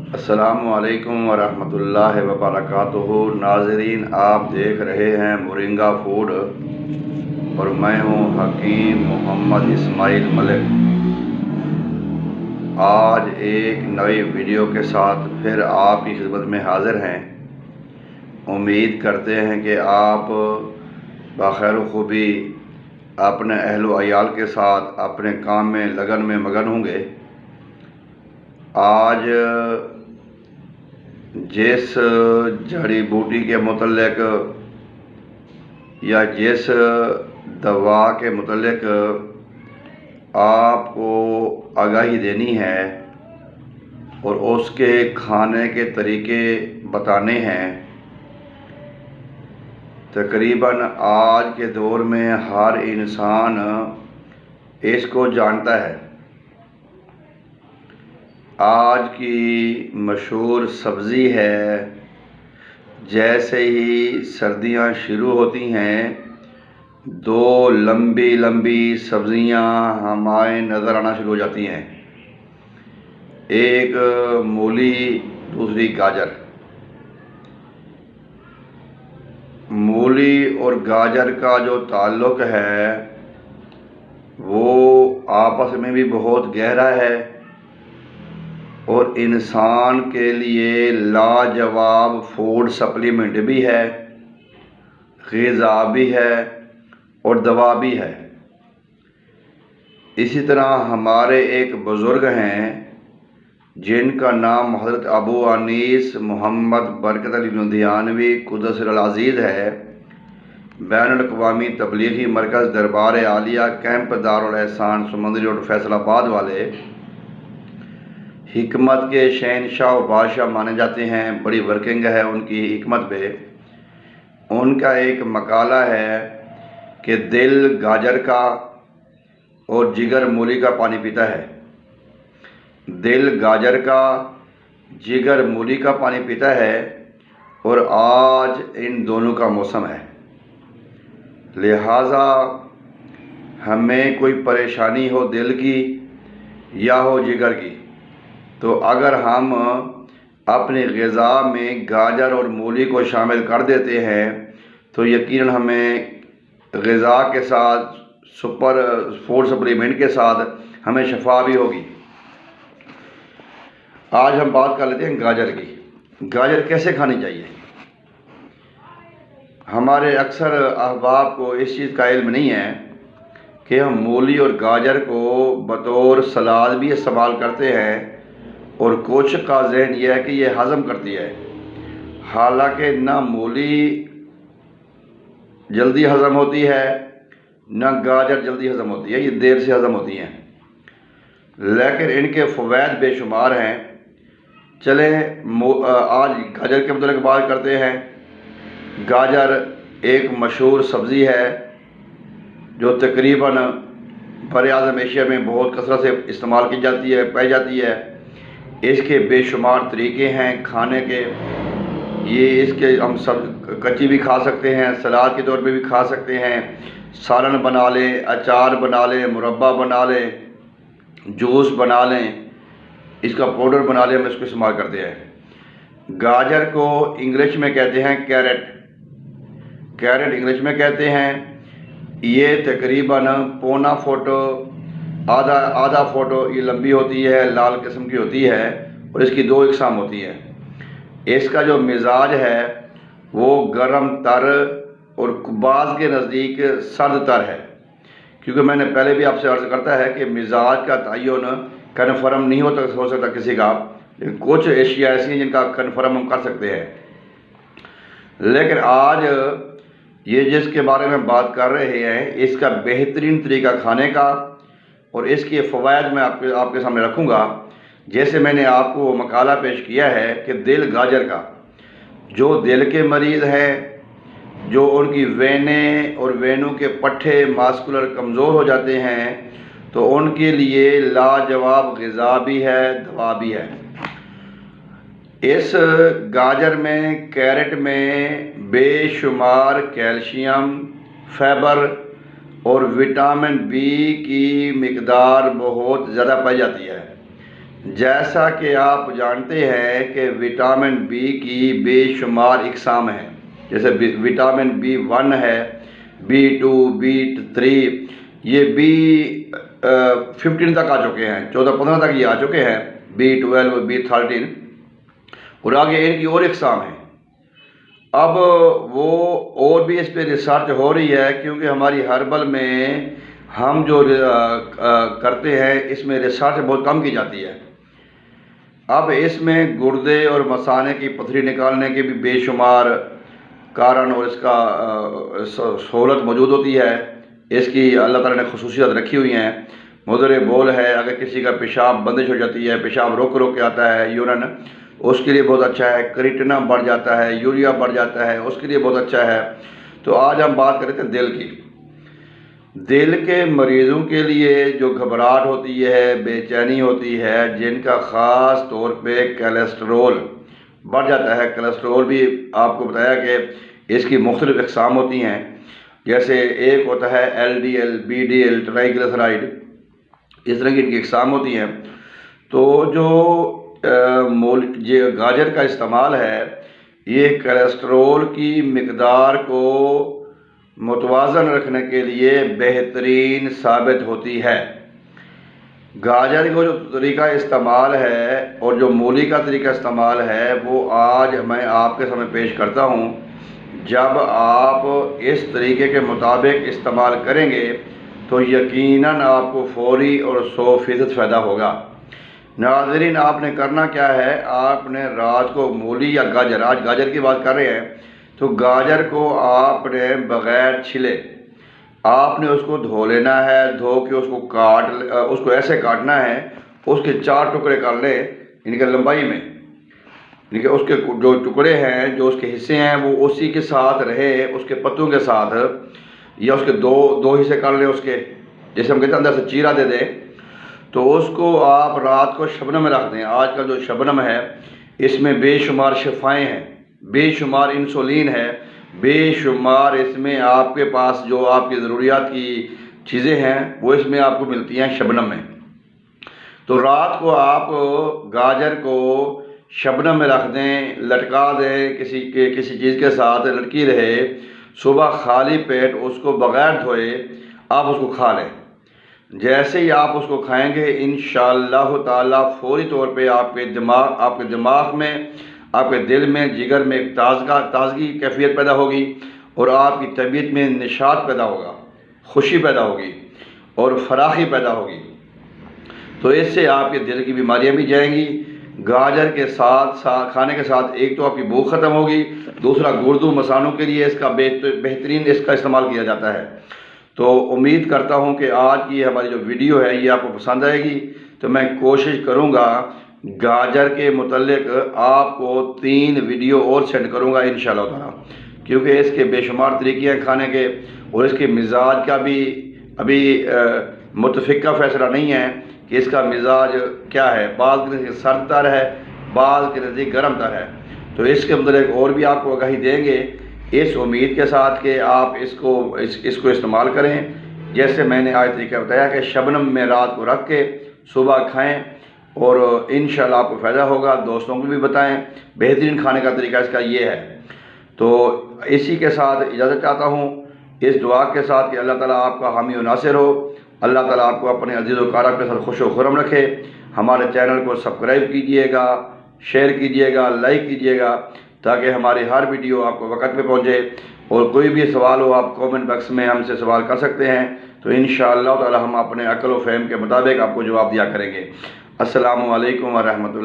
السلام علیکم ورحمۃ اللہ وبرکاتہ۔ ناظرین، آپ دیکھ رہے ہیں مورنگا فوڈ اور میں ہوں حکیم محمد اسماعیل ملک۔ آج ایک نئی ویڈیو کے ساتھ پھر آپ کی خدمت میں حاضر ہیں۔ امید کرتے ہیں کہ آپ بخیر و خوبی اپنے اہل و عیال کے ساتھ اپنے کام میں لگن میں مگن ہوں گے۔ آج جس جڑی بوٹی کے متعلق یا جس دوا کے متعلق آپ کو آگاہی دینی ہے اور اس کے کھانے کے طریقے بتانے ہیں، تقریباً آج کے دور میں ہر انسان اس کو جانتا ہے۔ آج کی مشہور سبزی ہے، جیسے ہی سردیاں شروع ہوتی ہیں دو لمبی لمبی سبزیاں ہمیں نظر آنا شروع ہو جاتی ہیں، ایک مولی، دوسری گاجر۔ مولی اور گاجر کا جو تعلق ہے وہ آپس میں بھی بہت گہرا ہے اور انسان کے لیے لاجواب فوڈ سپلیمنٹ بھی ہے، غذا بھی ہے اور دوا بھی ہے۔ اسی طرح ہمارے ایک بزرگ ہیں جن کا نام حضرت ابو انیس محمد برکت علی لدھیانوی قدس العزیز ہے، بین الاقوامی تبلیغی مرکز دربار عالیہ کیمپ دارالاحسان سمندری روڈ فیصل آباد والے حکمت کے شہنشاہ و بادشاہ مانے جاتے ہیں۔ بڑی ورکنگ ہے ان کی حکمت پہ۔ ان کا ایک مقالہ ہے کہ دل گاجر کا اور جگر مولی کا پانی پیتا ہے۔ دل گاجر کا، جگر مولی کا پانی پیتا ہے، اور آج ان دونوں کا موسم ہے، لہٰذا ہمیں کوئی پریشانی ہو دل کی یا ہو جگر کی تو اگر ہم اپنی غذا میں گاجر اور مولی کو شامل کر دیتے ہیں تو یقیناً ہمیں غذا کے ساتھ سپر فوڈ سپلیمنٹ کے ساتھ ہمیں شفا بھی ہوگی۔ آج ہم بات کر لیتے ہیں گاجر کی۔ گاجر کیسے کھانی چاہیے؟ ہمارے اکثر احباب کو اس چیز کا علم نہیں ہے کہ ہم مولی اور گاجر کو بطور سلاد بھی استعمال کرتے ہیں، اور کچھ کا ذہن یہ ہے کہ یہ ہضم کرتی ہے، حالانکہ نہ مولی جلدی ہضم ہوتی ہے نہ گاجر جلدی ہضم ہوتی ہے، یہ دیر سے ہضم ہوتی ہیں، لیکن ان کے فوائد بے شمار ہیں۔ چلیں آج گاجر کے متعلق بات کرتے ہیں۔ گاجر ایک مشہور سبزی ہے جو تقریباً بر اعظم ایشیا میں بہت کثرت سے استعمال کی جاتی ہے، پائی جاتی ہے۔ اس کے بے شمار طریقے ہیں کھانے کے۔ یہ اس کے ہم سب کچی بھی کھا سکتے ہیں، سلاد کے طور پہ بھی کھا سکتے ہیں، سالن بنا لیں، اچار بنا لیں، مربع بنا لیں، جوس بنا لیں، اس کا پاؤڈر بنا لیں، ہم اس کو استعمال کرتے ہیں۔ گاجر کو انگلش میں کہتے ہیں کیرٹ انگلش میں کہتے ہیں۔ یہ تقریباً پونا فٹ آدھا فٹ یہ لمبی ہوتی ہے، لال قسم کی ہوتی ہے، اور اس کی دو اقسام ہوتی ہیں۔ اس کا جو مزاج ہے وہ گرم تر اور بعض کے نزدیک سرد تر ہے، کیونکہ میں نے پہلے بھی آپ سے عرض کرتا ہے کہ مزاج کا تعین کنفرم نہیں ہو سکتا کسی کا، لیکن کچھ اشیاء ایسی ہیں جن کا کنفرم ہم کر سکتے ہیں۔ لیکن آج یہ جس کے بارے میں بات کر رہے ہیں اس کا بہترین طریقہ کھانے کا اور اس کے فوائد میں آپ کے سامنے رکھوں گا۔ جیسے میں نے آپ کو مقالہ پیش کیا ہے کہ دل گاجر کا، جو دل کے مریض ہیں، جو ان کی وینیں اور وینوں کے پٹھے ماسکولر کمزور ہو جاتے ہیں، تو ان کے لیے لاجواب غذا بھی ہے، دوا بھی ہے۔ اس گاجر میں، کیرٹ میں بے شمار کیلشیم، فائبر اور وٹامن بی کی مقدار بہت زیادہ پائی جاتی ہے، جیسا کہ آپ جانتے ہیں کہ وٹامن بی کی بے شمار اقسام ہیں، جیسے وٹامن B1 ہے، B2، B3، یہ B15 تک آ چکے ہیں، 14-15 تک یہ آ چکے ہیں، B12، B13، اور آگے ان کی اور اقسام ہیں۔ اب وہ اور بھی اس پہ ریسرچ ہو رہی ہے، کیونکہ ہماری ہربل میں ہم جو کرتے ہیں اس میں ریسرچ بہت کم کی جاتی ہے۔ اب اس میں گردے اور مثانے کی پتھری نکالنے کے بھی بے شمار کارن اور اس کا سہولت موجود ہوتی ہے۔ اس کی اللہ تعالیٰ نے خصوصیت رکھی ہوئی ہیں۔ مدر بول ہے، اگر کسی کا پیشاب بندش ہو جاتی ہے، پیشاب روک کے آتا ہے، یورن، اس کے لیے بہت اچھا ہے۔ کریٹنا بڑھ جاتا ہے، یوریا بڑھ جاتا ہے، اس کے لیے بہت اچھا ہے۔ تو آج ہم بات کرتے ہیں دل کی۔ دل کے مریضوں کے لیے جو گھبراہٹ ہوتی ہے، بے چینی ہوتی ہے، جن کا خاص طور پہ کولیسٹرول بڑھ جاتا ہے۔ کولیسٹرول بھی آپ کو بتایا کہ اس کی مختلف اقسام ہوتی ہیں، جیسے ایک ہوتا ہے LDL، BDL، ٹرائیگلیسرائڈ، اس طرح کی ان کی اقسام ہوتی ہیں۔ تو جو گاجر کا استعمال ہے، یہ کولیسٹرول کی مقدار کو متوازن رکھنے کے لیے بہترین ثابت ہوتی ہے۔ گاجر کو جو طریقہ استعمال ہے اور جو مولی کا طریقہ استعمال ہے، وہ آج میں آپ کے سامنے پیش کرتا ہوں۔ جب آپ اس طریقے کے مطابق استعمال کریں گے تو یقیناً آپ کو فوری اور 100% فائدہ ہوگا۔ ناظرین، آپ نے کرنا کیا ہے، آپ نے رات کو مولی یا گاجر، آج گاجر کی بات کر رہے ہیں، تو گاجر کو آپ نے بغیر چھلے آپ نے اس کو دھو لینا ہے۔ دھو کے اس کو ایسے کاٹنا ہے، اس کے 4 ٹکڑے کر لیں، ان کے لمبائی میں، یعنی کہ اس کے جو ٹکڑے ہیں، جو اس کے حصے ہیں، وہ اسی کے ساتھ رہے، اس کے پتوں کے ساتھ، یا اس کے دو حصے کر لیں، اس کے جیسے ہم کہتے ہیں اندر سے چیرا دے دیں۔ تو اس کو آپ رات کو شبنم میں رکھ دیں۔ آج کل جو شبنم ہے، اس میں بے شمار شفائیں ہیں، بے شمار انسولین ہے، بے شمار اس میں آپ کے پاس جو آپ کی ضروریات کی چیزیں ہیں وہ اس میں آپ کو ملتی ہیں شبنم میں۔ تو رات کو آپ گاجر کو شبنم میں رکھ دیں، لٹکا دیں، کسی چیز کے ساتھ لٹکی رہے۔ صبح خالی پیٹ اس کو بغیر دھوئے آپ اس کو کھا لیں۔ جیسے ہی آپ اس کو کھائیں گے، انشاءاللہ تعالی فوری طور پہ آپ کے دماغ میں، آپ کے دل میں، جگر میں ایک تازگی کیفیت پیدا ہوگی، اور آپ کی طبیعت میں نشاط پیدا ہوگا، خوشی پیدا ہوگی اور فراخی پیدا ہوگی۔ تو اس سے آپ کے دل کی بیماریاں بھی جائیں گی۔ گاجر کے ساتھ کھانے کے ساتھ ایک تو آپ کی بھوک ختم ہوگی، دوسرا گردوں مسانوں کے لیے اس کا بہترین اس کا استعمال کیا جاتا ہے۔ تو امید کرتا ہوں کہ آج کی ہماری جو ویڈیو ہے یہ آپ کو پسند آئے گی۔ تو میں کوشش کروں گا گاجر کے متعلق آپ کو 3 ویڈیو اور سینڈ کروں گا انشاءاللہ تعالیٰ، کیونکہ اس کے بے شمار طریقے ہیں کھانے کے، اور اس کے مزاج کا بھی ابھی متفقہ فیصلہ نہیں ہے کہ اس کا مزاج کیا ہے۔ بعض کے نزدیک سرد تر ہے، بعض کے نزدیک گرم تر ہے۔ تو اس کے متعلق اور بھی آپ کو آگاہی دیں گے، اس امید کے ساتھ کہ آپ اس کو استعمال کریں، جیسے میں نے آج طریقہ بتایا کہ شبنم میں رات کو رکھ کے صبح کھائیں، اور انشاءاللہ آپ کو فائدہ ہوگا۔ دوستوں کو بھی بتائیں، بہترین کھانے کا طریقہ اس کا یہ ہے۔ تو اسی کے ساتھ اجازت چاہتا ہوں، اس دعا کے ساتھ کہ اللہ تعالیٰ آپ کا حامی و ناصر ہو، اللہ تعالیٰ آپ کو اپنے عزیز و کارب کے ساتھ خوش و خرم رکھے۔ ہمارے چینل کو سبسکرائب کیجئے گا، شیئر کیجئے گا، لائک کیجئے گا، تاکہ ہماری ہر ویڈیو آپ کو وقت پہ پہنچے۔ اور کوئی بھی سوال ہو آپ کومنٹ باکس میں ہم سے سوال کر سکتے ہیں، تو انشاءاللہ تعالی ہم اپنے عقل و فہم کے مطابق آپ کو جواب دیا کریں گے۔ السلام علیکم ورحمۃ اللہ۔